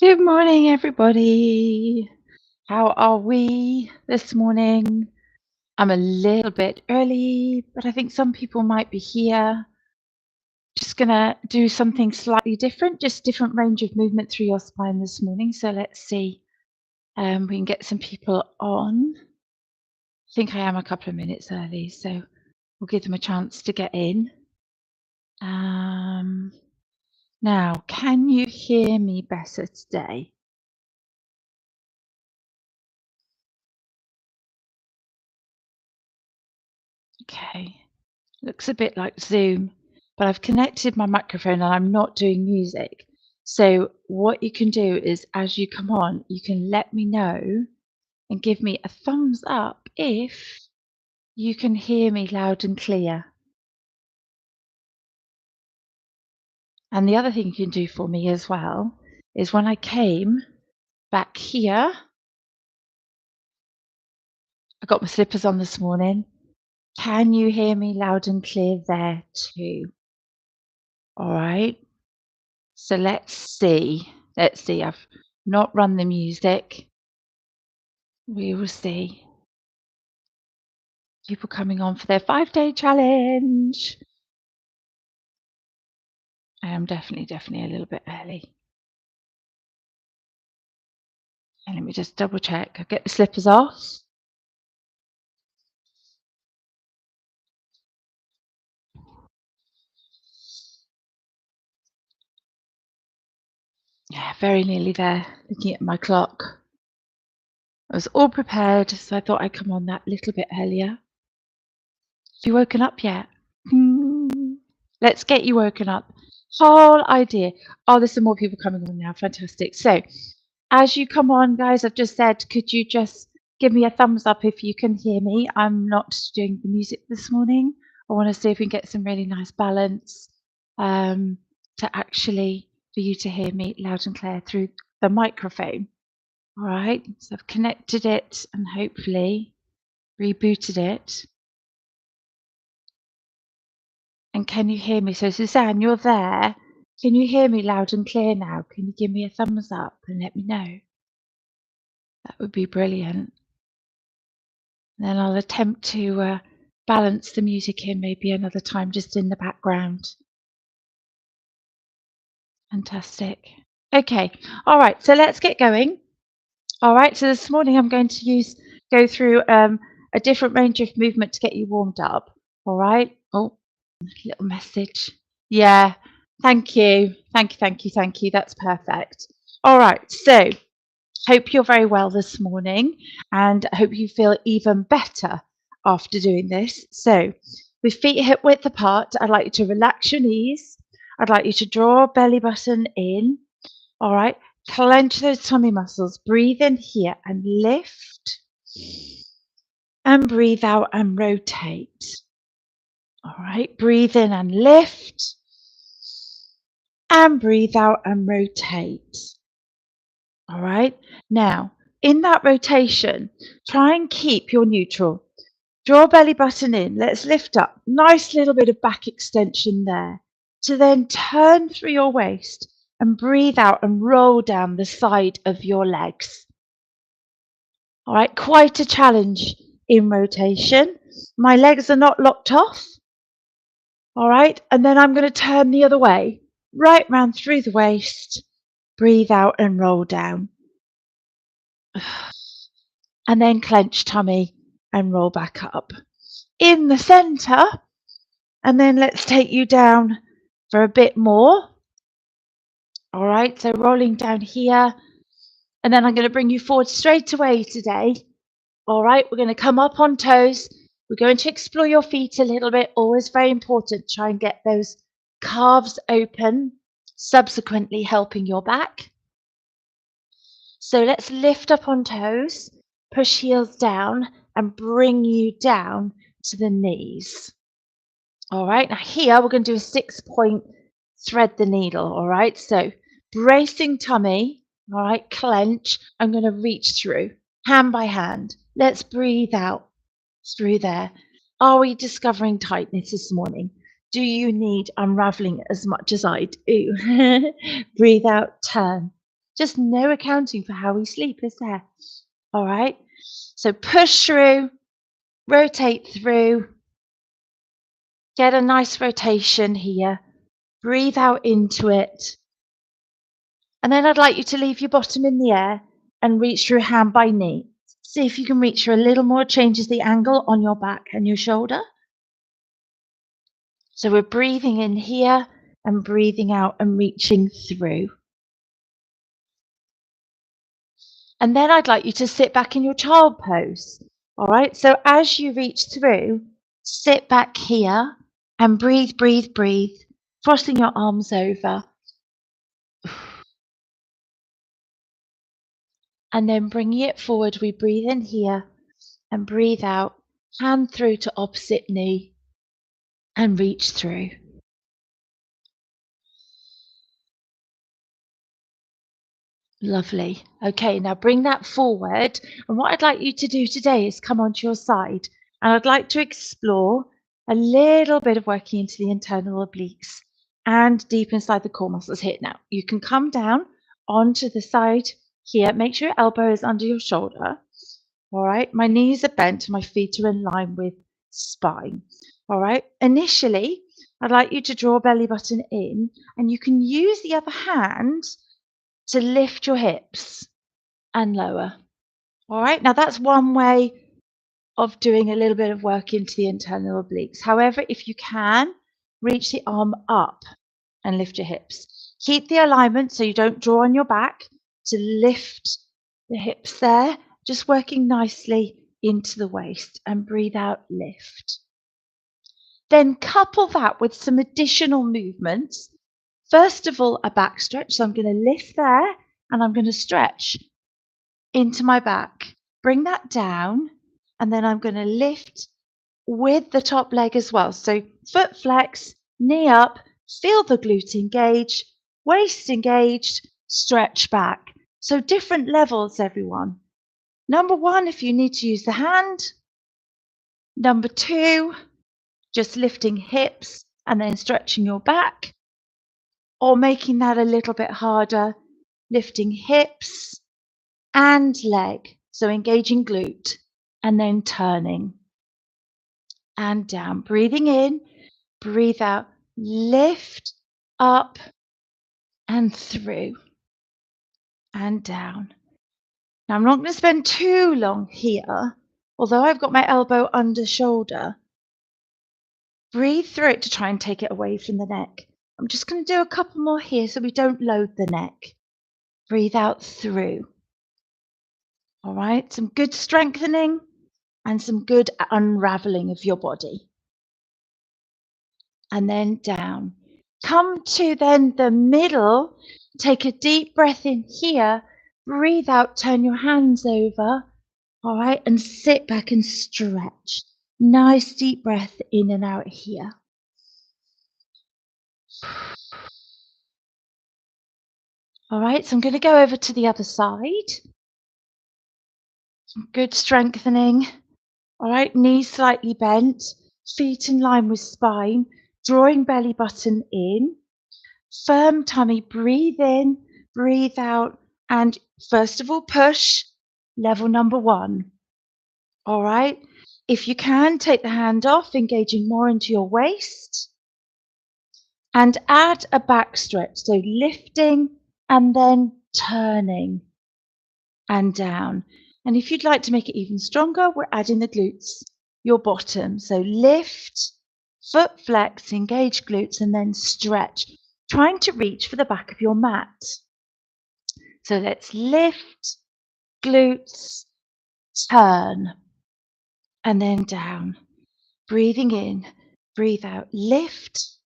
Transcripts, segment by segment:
Good morning, everybody. How are we this morning? I'm a little bit early, but I think some people might be here. Just gonna do something slightly different, just different range of movement through your spine this morning. So let's see, we can get some people on. I think I am a couple of minutes early, so we'll give them a chance to get in. Now, can you hear me better today? Okay. Looks a bit like Zoom, but I've connected my microphone and I'm not doing music. So what you can do is as you come on, you can let me know and give me a thumbs up if you can hear me loud and clear. And the other thing you can do for me as well is when I came back here, I got my slippers on this morning. Can you hear me loud and clear there too? All right. So let's see. Let's see. I've not run the music. We will see. People coming on for their 5-day challenge. I am definitely a little bit early. And let me just double check. I'll get the slippers off. Yeah, very nearly there. Looking at my clock. I was all prepared, so I thought I'd come on that little bit earlier. Have you woken up yet? Let's get you woken up. Whole idea. Oh, there's some more people coming on now. Fantastic. So, as you come on, guys, I've just said, could you just give me a thumbs up if you can hear me? I'm not doing the music this morning. I want to see if we can get some really nice balance to actually for you to hear me loud and clear through the microphone. All right. So I've connected it and hopefully rebooted it. And can you hear me? So Suzanne, you're there. Can you hear me loud and clear now? Can you give me a thumbs up and let me know? That would be brilliant. And then I'll attempt to balance the music in maybe another time just in the background. Fantastic. Okay. All right. So let's get going. All right. So this morning I'm going to go through a different range of movement to get you warmed up. All right. Oh, little message. Yeah. Thank you. Thank you. That's perfect. All right. So hope you're very well this morning and I hope you feel even better after doing this. So with feet hip width apart, I'd like you to relax your knees. I'd like you to draw belly button in. All right. Clench those tummy muscles. Breathe in here and lift. And breathe out and rotate. All right. Breathe in and lift. And breathe out and rotate. All right. Now, in that rotation, try and keep your neutral. Draw belly button in. Let's lift up. Nice little bit of back extension there. To then turn through your waist and breathe out and roll down the side of your legs. All right. Quite a challenge in rotation. My legs are not locked off. All right. And then I'm going to turn the other way. Right round through the waist. Breathe out and roll down. And then clench tummy and roll back up in the center. And then let's take you down for a bit more. All right, so rolling down here. And then I'm going to bring you forward straight away today. All right, we're going to come up on toes. We're going to explore your feet a little bit. Always very important. Try and get those calves open, subsequently helping your back. So let's lift up on toes, push heels down and bring you down to the knees. All right, now here we're going to do a 6-point thread the needle. All right, so bracing tummy. All right, clench. I'm going to reach through hand by hand. Let's breathe out through there. Are we discovering tightness this morning? Do you need unraveling as much as I do? Breathe out, turn. Just no accounting for how we sleep, is there? All right. So push through, rotate through, get a nice rotation here. Breathe out into it. And then I'd like you to leave your bottom in the air and reach through hand by knee. See if you can reach through a little more, changes the angle on your back and your shoulder. So we're breathing in here and breathing out and reaching through. And then I'd like you to sit back in your child pose. All right. So as you reach through, sit back here and breathe, breathe, breathe, crossing your arms over. And then bringing it forward, we breathe in here and breathe out, hand through to opposite knee and reach through. Lovely. Okay, now bring that forward. And what I'd like you to do today is come onto your side. And I'd like to explore a little bit of working into the internal obliques and deep inside the core muscles here. Now, you can come down onto the side here. Make sure your elbow is under your shoulder. All right. My knees are bent, my feet are in line with spine. All right. Initially, I'd like you to draw belly button in, and you can use the other hand to lift your hips and lower. All right. Now, that's one way of doing a little bit of work into the internal obliques. However, if you can, reach the arm up and lift your hips. Keep the alignment so you don't draw on your back to lift the hips there, just working nicely into the waist, and breathe out, lift. Then couple that with some additional movements. First of all, a back stretch. So I'm going to lift there and I'm going to stretch into my back. Bring that down, and then I'm going to lift with the top leg as well. So foot flex, knee up, feel the glute engage, waist engaged, stretch back. So different levels, everyone. Number one, if you need to use the hand. Number two, just lifting hips and then stretching your back, or making that a little bit harder, lifting hips and leg. So engaging glute and then turning and down. Breathing in, breathe out, lift up and through and down. Now, I'm not going to spend too long here, although I've got my elbow under shoulder. Breathe through it to try and take it away from the neck. I'm just going to do a couple more here so we don't load the neck. Breathe out through. All right, some good strengthening and some good unraveling of your body. And then down. Come to then the middle. Take a deep breath in here. Breathe out, turn your hands over. All right, and sit back and stretch. Nice deep breath in and out here. All right, so I'm going to go over to the other side. Some good strengthening. All right, knees slightly bent, feet in line with spine, drawing belly button in. Firm tummy, breathe in, breathe out, and first of all, push, level number one. All right, if you can, take the hand off, engaging more into your waist, and add a back stretch, so lifting and then turning and down. And if you'd like to make it even stronger, we're adding the glutes, your bottom. So lift, foot flex, engage glutes, and then stretch, trying to reach for the back of your mat. So let's lift, glutes, turn, and then down. Breathing in, breathe out, lift,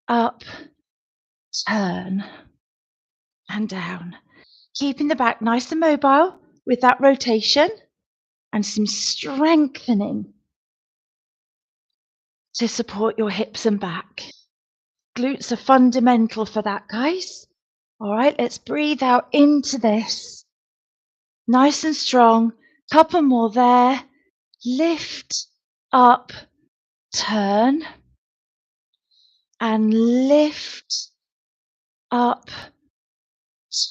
up, turn, and down. Keeping the back nice and mobile with that rotation and some strengthening to support your hips and back. Glutes are fundamental for that, guys. All right, let's breathe out into this. Nice and strong. Couple more there. Lift, up, turn. And lift, up,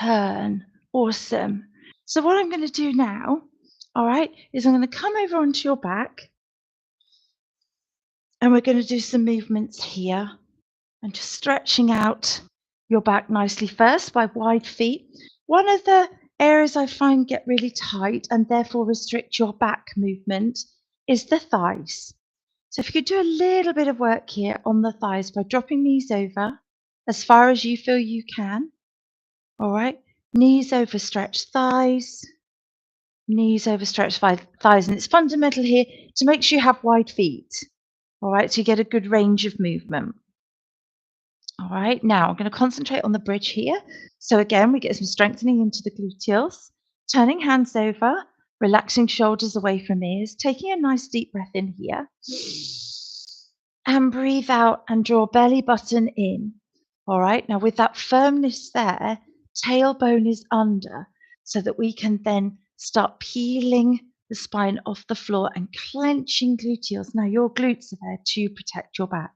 turn. Awesome. So what I'm going to do now, all right, is I'm going to come over onto your back and we're going to do some movements here and just stretching out your back nicely first by wide feet. One of the areas I find get really tight and therefore restrict your back movement is the thighs. So if you could do a little bit of work here on the thighs by dropping knees over as far as you feel you can. All right, knees over stretched thighs, knees over stretched thighs. And it's fundamental here to make sure you have wide feet. All right, so you get a good range of movement. All right, now I'm going to concentrate on the bridge here. So again, we get some strengthening into the gluteals, turning hands over, relaxing shoulders away from ears, taking a nice deep breath in here. And breathe out and draw belly button in. All right, now with that firmness there, tailbone is under so that we can then start peeling the spine off the floor and clenching gluteals. Now your glutes are there to protect your back.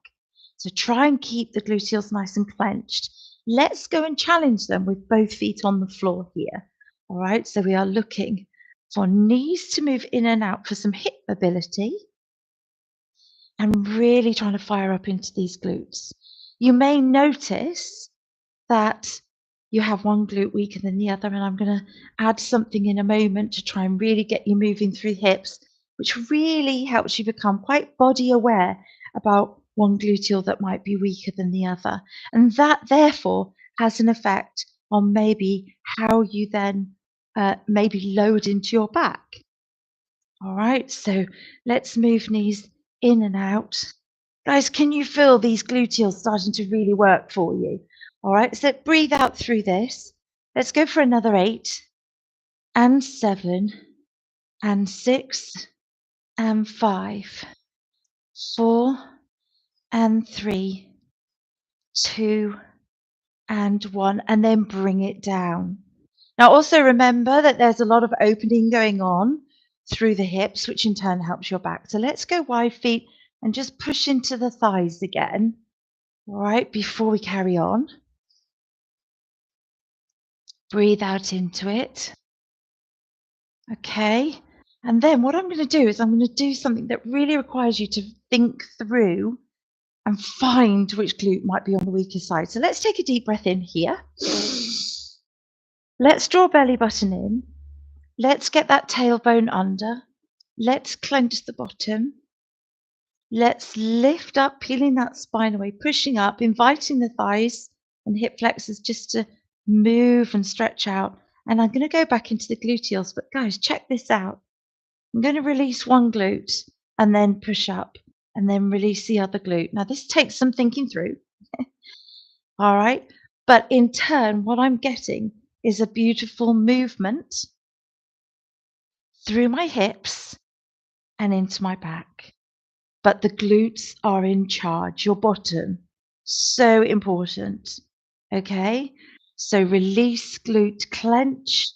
So try and keep the gluteals nice and clenched. Let's go and challenge them with both feet on the floor here. All right, so we are looking for knees to move in and out for some hip mobility and really trying to fire up into these glutes. You may notice that you have one glute weaker than the other, and I'm going to add something in a moment to try and really get you moving through hips, which really helps you become quite body aware about one gluteal that might be weaker than the other. And that therefore has an effect on maybe how you then maybe load into your back. All right, so let's move knees in and out. Guys, can you feel these gluteals starting to really work for you? All right, so breathe out through this. Let's go for another 8 and 7 and 6 and 5, 4 and 3, 2 and 1, and then bring it down. Now also remember that there's a lot of opening going on through the hips, which in turn helps your back. So let's go wide feet and just push into the thighs again. All right, before we carry on. Breathe out into it. Okay. And then what I'm going to do is I'm going to do something that really requires you to think through and find which glute might be on the weaker side. So let's take a deep breath in here. Let's draw belly button in. Let's get that tailbone under. Let's clench the bottom. Let's lift up, peeling that spine away, pushing up, inviting the thighs and hip flexors just to move and stretch out. And I'm going to go back into the gluteals. But guys, check this out. I'm going to release one glute and then push up and then release the other glute. Now, this takes some thinking through. All right. But in turn, what I'm getting is a beautiful movement through my hips and into my back. But the glutes are in charge, your bottom. So important. Okay. So release glute clench,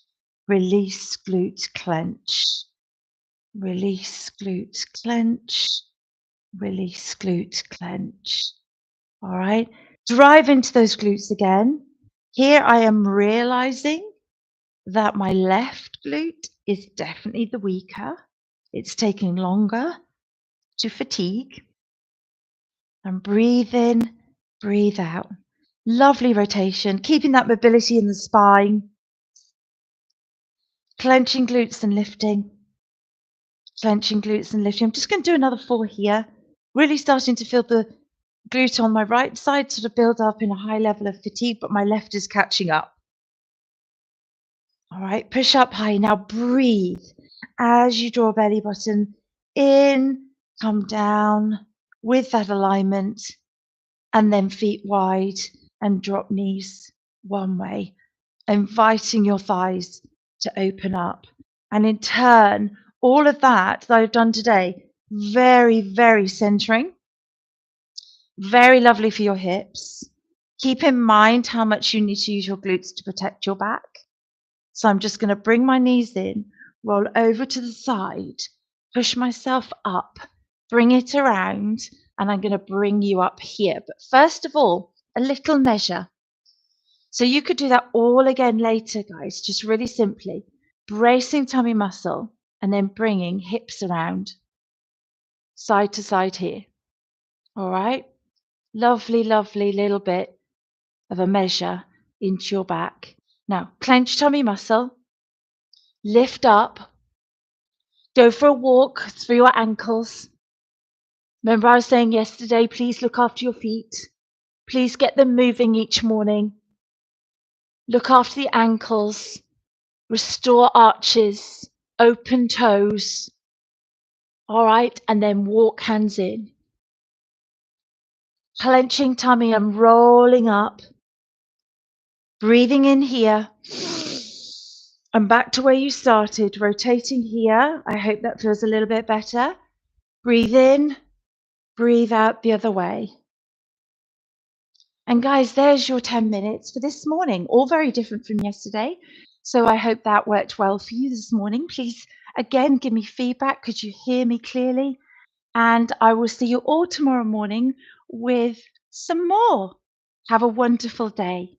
release glute clench, release glute clench, release glute clench. All right. Drive into those glutes again. Here I am realizing that my left glute is definitely the weaker. It's taking longer to fatigue. And breathe in, breathe out. Lovely rotation, keeping that mobility in the spine. Clenching glutes and lifting. Clenching glutes and lifting. I'm just going to do another 4 here. Really starting to feel the glute on my right side sort of build up in a high level of fatigue, but my left is catching up. All right, push up high. Now breathe as you draw belly button in, come down with that alignment, and then feet wide and drop knees one way, inviting your thighs to open up. And in turn, all of that I've done today, very, very centering, very lovely for your hips. Keep in mind how much you need to use your glutes to protect your back. So I'm just going to bring my knees in, roll over to the side, push myself up, bring it around, and I'm going to bring you up here. But first of all, a little measure. So you could do that all again later, guys, just really simply bracing tummy muscle and then bringing hips around side to side here. All right. Lovely, lovely little bit of a measure into your back. Now, clench tummy muscle, lift up, go for a walk through your ankles. Remember, I was saying yesterday, please look after your feet. Please get them moving each morning. Look after the ankles, restore arches, open toes. All right, and then walk hands in. Clenching tummy and rolling up. Breathing in here. And back to where you started, rotating here. I hope that feels a little bit better. Breathe in, breathe out the other way. And guys, there's your 10 minutes for this morning, all very different from yesterday. So I hope that worked well for you this morning. Please, again, give me feedback. Could you hear me clearly? And I will see you all tomorrow morning with some more. Have a wonderful day.